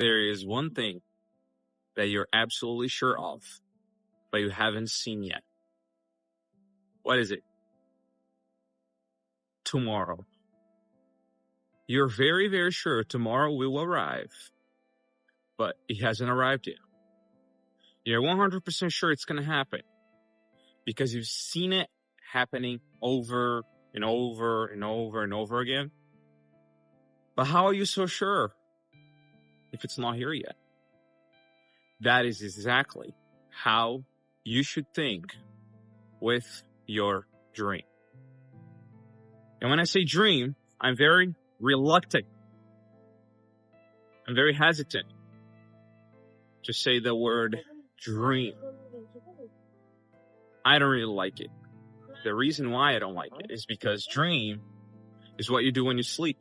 There is one thing that you're absolutely sure of, but you haven't seen yet. What is it? Tomorrow. You're very, very sure tomorrow will arrive, but it hasn't arrived yet. You're 100% sure it's going to happen because you've seen it happening over and over and over and over again. But how are you so sure if it's not here yet? That is exactly how you should think with your dream. And when I say dream, I'm very reluctant. I'm very hesitant to say the word dream. I don't really like it. The reason why I don't like it is because dream is what you do when you sleep.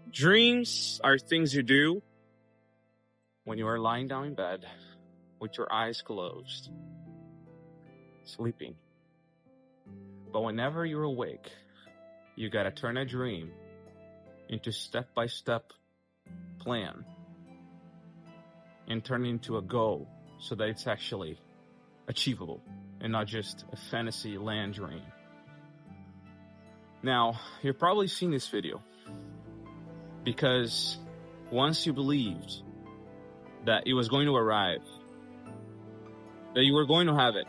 Dreams are things you do when you are lying down in bed with your eyes closed, sleeping. But whenever you're awake, you gotta turn a dream into step-by-step plan and turn it into a goal so that it's actually achievable and not just a fantasy land dream. Now, you've probably seen this video because once you believed that it was going to arrive, that you were going to have it,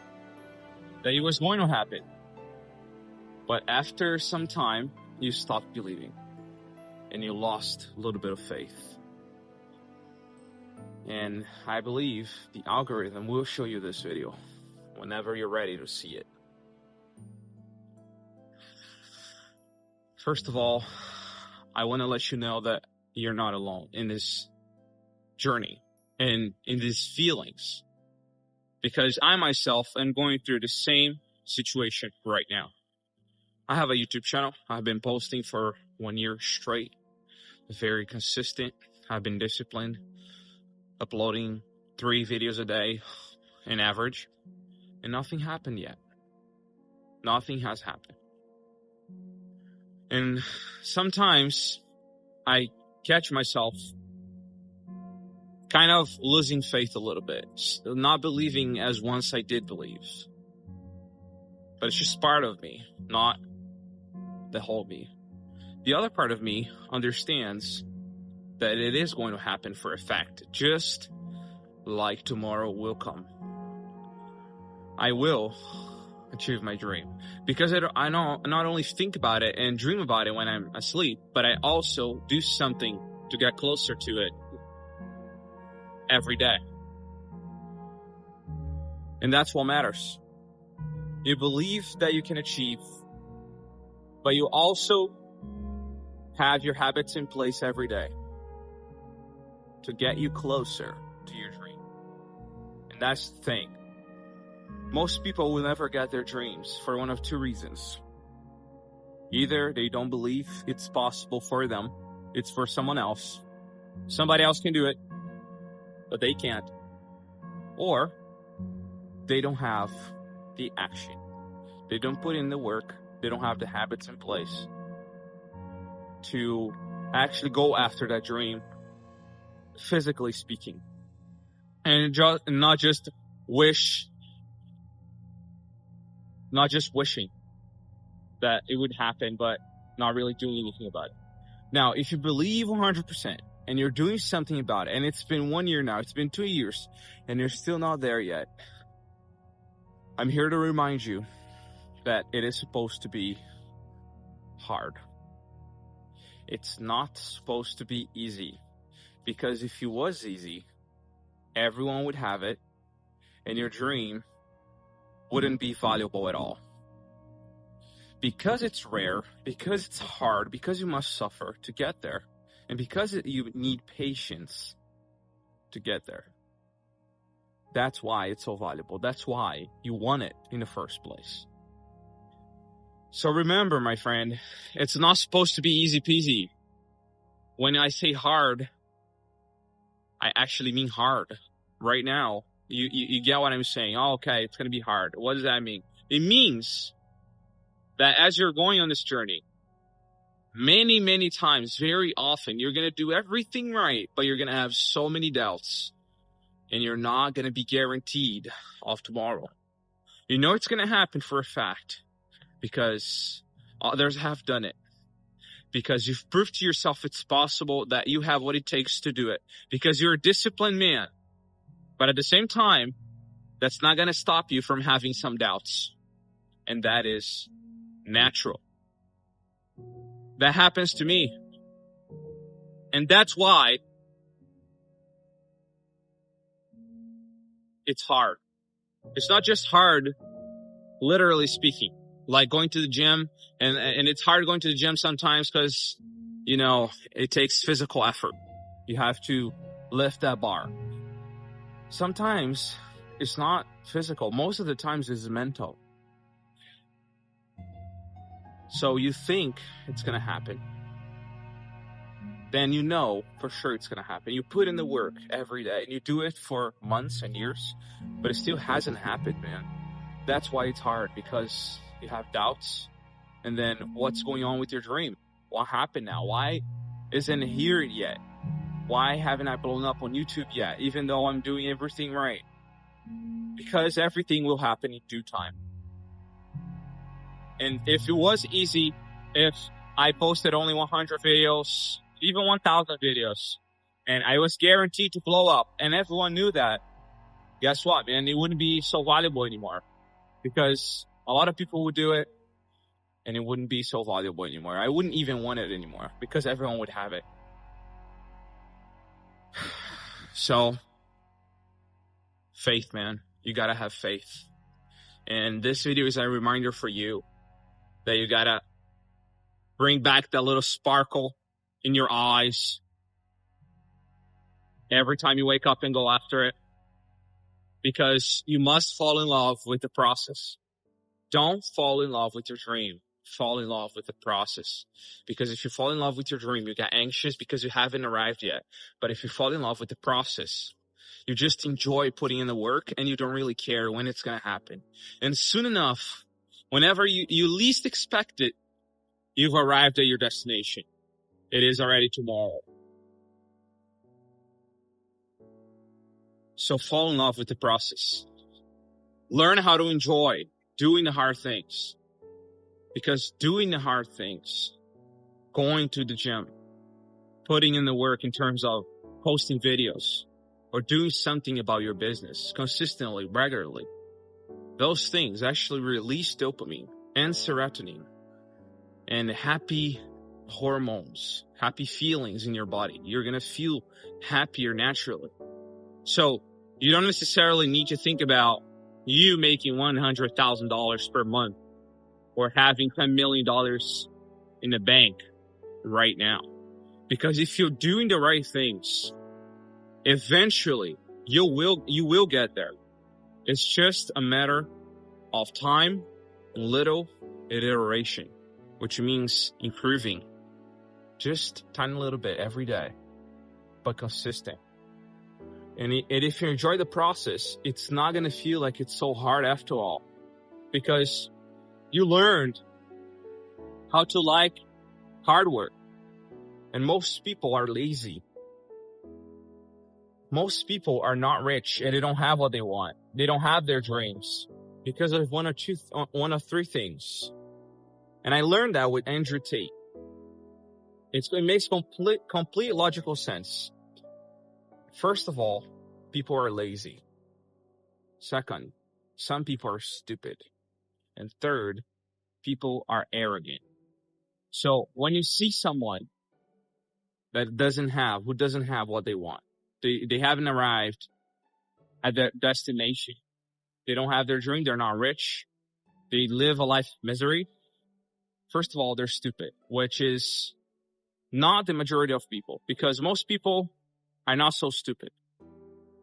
that it was going to happen, but after some time, you stopped believing and you lost a little bit of faith. And I believe the algorithm will show you this video whenever you're ready to see it. First of all, I want to let you know that you're not alone in this journey and in these feelings, because I myself am going through the same situation right now. I have a YouTube channel. I've been posting for 1 year straight, very consistent. I've been disciplined, uploading 3 videos a day in average, and nothing happened yet. Nothing has happened. And sometimes I catch myself kind of losing faith a little bit, not believing as once I did believe. But it's just part of me, not the whole me. The other part of me understands that it is going to happen for a fact, just like tomorrow will come. I will achieve my dream because I not only think about it and dream about it when I'm asleep, but I also do something to get closer to it every day. And that's what matters. You believe that you can achieve, but you also have your habits in place every day to get you closer to your dream. And that's the thing. Most people will never get their dreams for one of 2 reasons. Either they don't believe it's possible for them, it's for someone else. Somebody else can do it, but they can't. Or they don't have the action. They don't put in the work. They don't have the habits in place to actually go after that dream, physically speaking. And not just wishing that it would happen, but not really doing anything about it. Now, if you believe 100% and you're doing something about it, and it's been 1 year now, it's been 2 years, and you're still not there yet, I'm here to remind you that it is supposed to be hard. It's not supposed to be easy, because if it was easy, everyone would have it, and your dream wouldn't be valuable at all. Because it's rare, because it's hard, because you must suffer to get there, and because you need patience to get there. That's why it's so valuable. That's why you want it in the first place. So remember, my friend, it's not supposed to be easy peasy. When I say hard, I actually mean hard. Right now, you get what I'm saying. Oh, okay, it's going to be hard. What does that mean? It means that as you're going on this journey, many, many times, very often, you're going to do everything right, but you're going to have so many doubts, and you're not going to be guaranteed of tomorrow. You know it's going to happen for a fact because others have done it. Because you've proved to yourself it's possible, that you have what it takes to do it. Because you're a disciplined man. But at the same time, that's not going to stop you from having some doubts. And that is natural. That happens to me. And that's why it's hard. It's not just hard, literally speaking, like going to the gym. And it's hard going to the gym sometimes because, you know, it takes physical effort. You have to lift that bar. Sometimes it's not physical. Most of the times it's mental. So you think it's going to happen. Then you know for sure it's going to happen. You put in the work every day and you do it for months and years, but it still hasn't happened, man. That's why it's hard, because you have doubts. And then what's going on with your dream? What happened now? Why isn't it here yet? Why haven't I blown up on YouTube yet, even though I'm doing everything right? Because everything will happen in due time. And if it was easy, if I posted only 100 videos, even 1,000 videos, and I was guaranteed to blow up, and everyone knew that, guess what, man? It wouldn't be so valuable anymore. Because a lot of people would do it, and it wouldn't be so valuable anymore. I wouldn't even want it anymore, because everyone would have it. So, faith, man. You gotta have faith. And this video is a reminder for you that you gotta bring back that little sparkle in your eyes every time you wake up and go after it. Because you must fall in love with the process. Don't fall in love with your dream. Fall in love with the process. Because if you fall in love with your dream, you get anxious because you haven't arrived yet. But if you fall in love with the process, you just enjoy putting in the work and you don't really care when it's going to happen. And soon enough, whenever you least expect it, you've arrived at your destination. It is already tomorrow. So fall in love with the process. Learn how to enjoy doing the hard things. Because doing the hard things, going to the gym, putting in the work in terms of posting videos, or doing something about your business consistently, regularly, those things actually release dopamine and serotonin and happy hormones, happy feelings in your body. You're going to feel happier naturally. So you don't necessarily need to think about you making $100,000 per month or having $10 million in the bank right now. Because if you're doing the right things, eventually you will get there. It's just a matter of time and little iteration, which means improving just a tiny little bit every day, but consistent. And if you enjoy the process, it's not going to feel like it's so hard after all, because you learned how to like hard work. And most people are lazy. Most people are not rich and they don't have what they want. They don't have their dreams because of one of three things. And I learned that with Andrew Tate. It makes complete logical sense. First of all, people are lazy. Second, some people are stupid. And third, people are arrogant. So when you see someone that doesn't have what they want, they haven't arrived at their destination, they don't have their dream, they're not rich, they live a life of misery. First of all, they're stupid, which is not the majority of people, because most people are not so stupid.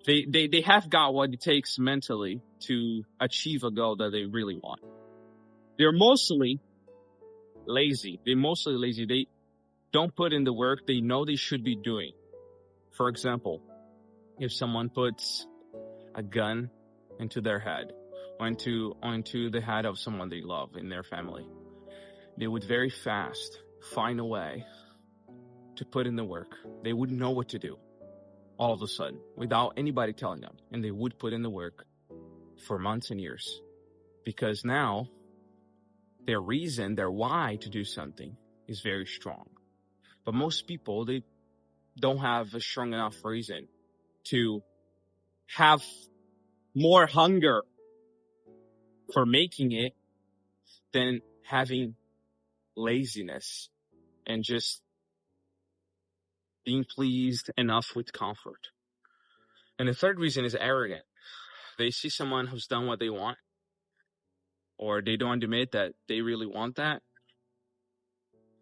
They have got what it takes mentally to achieve a goal that they really want. They're mostly lazy. They don't put in the work they know they should be doing. For example, if someone puts a gun into their head, or onto the head of someone they love in their family, they would very fast find a way to put in the work. They would know what to do all of a sudden without anybody telling them. And they would put in the work for months and years, because now their reason, their why to do something is very strong. But most people, they don't have a strong enough reason to have more hunger for making it than having laziness and just being pleased enough with comfort. And the third reason is arrogant. They see someone who's done what they want, or they don't admit that they really want that.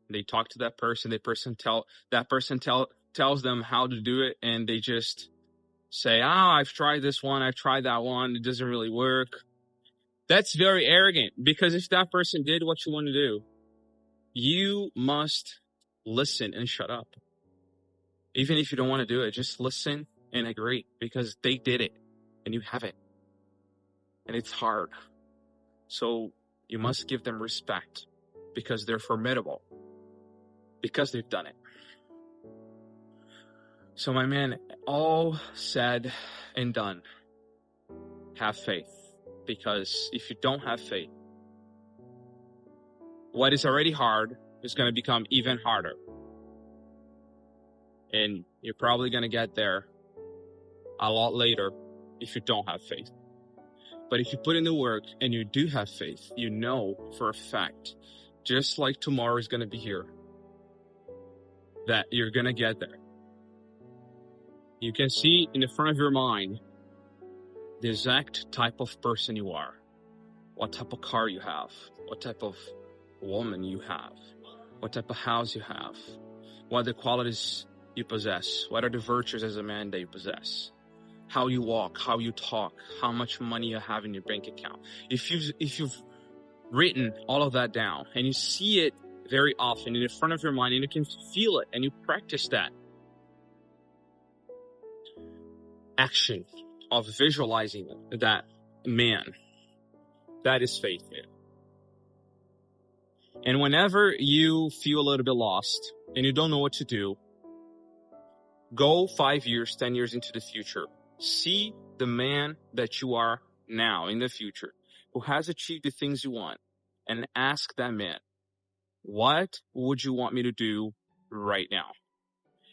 They talk to that person. That person tells them how to do it, and they just say, I've tried this one, I've tried that one, it doesn't really work. That's very arrogant, because if that person did what you want to do, you must listen and shut up. Even if you don't want to do it, just listen and agree, because they did it and you haven't. And it's hard. So you must give them respect, because they're formidable, because they've done it. So my man, all said and done, have faith. Because if you don't have faith, what is already hard is going to become even harder. And you're probably going to get there a lot later if you don't have faith. But if you put in the work and you do have faith, you know for a fact, just like tomorrow is going to be here, that you're going to get there. You can see in the front of your mind the exact type of person you are, what type of car you have, what type of woman you have, what type of house you have, what are the qualities you possess, what are the virtues as a man that you possess, how you walk, how you talk, how much money you have in your bank account. If you've written all of that down and you see it very often in the front of your mind and you can feel it and you practice that action of visualizing that man, that is faith. And whenever you feel a little bit lost and you don't know what to do, go 5 years, 10 years into the future. See the man that you are now in the future, who has achieved the things you want, and ask that man, what would you want me to do right now?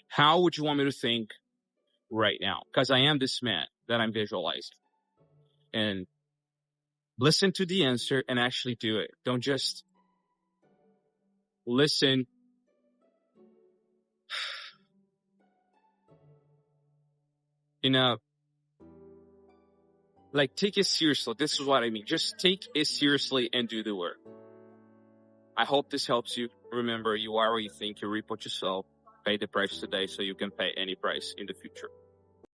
How would you want me to think right now? Because I am this man that I'm visualizing. And listen to the answer and actually do it. Don't just listen take it seriously. This is what I mean. Just take it seriously and do the work. I hope this helps you. Remember, you are what you think. You reap what you sow. Pay the price today so you can pay any price in the future.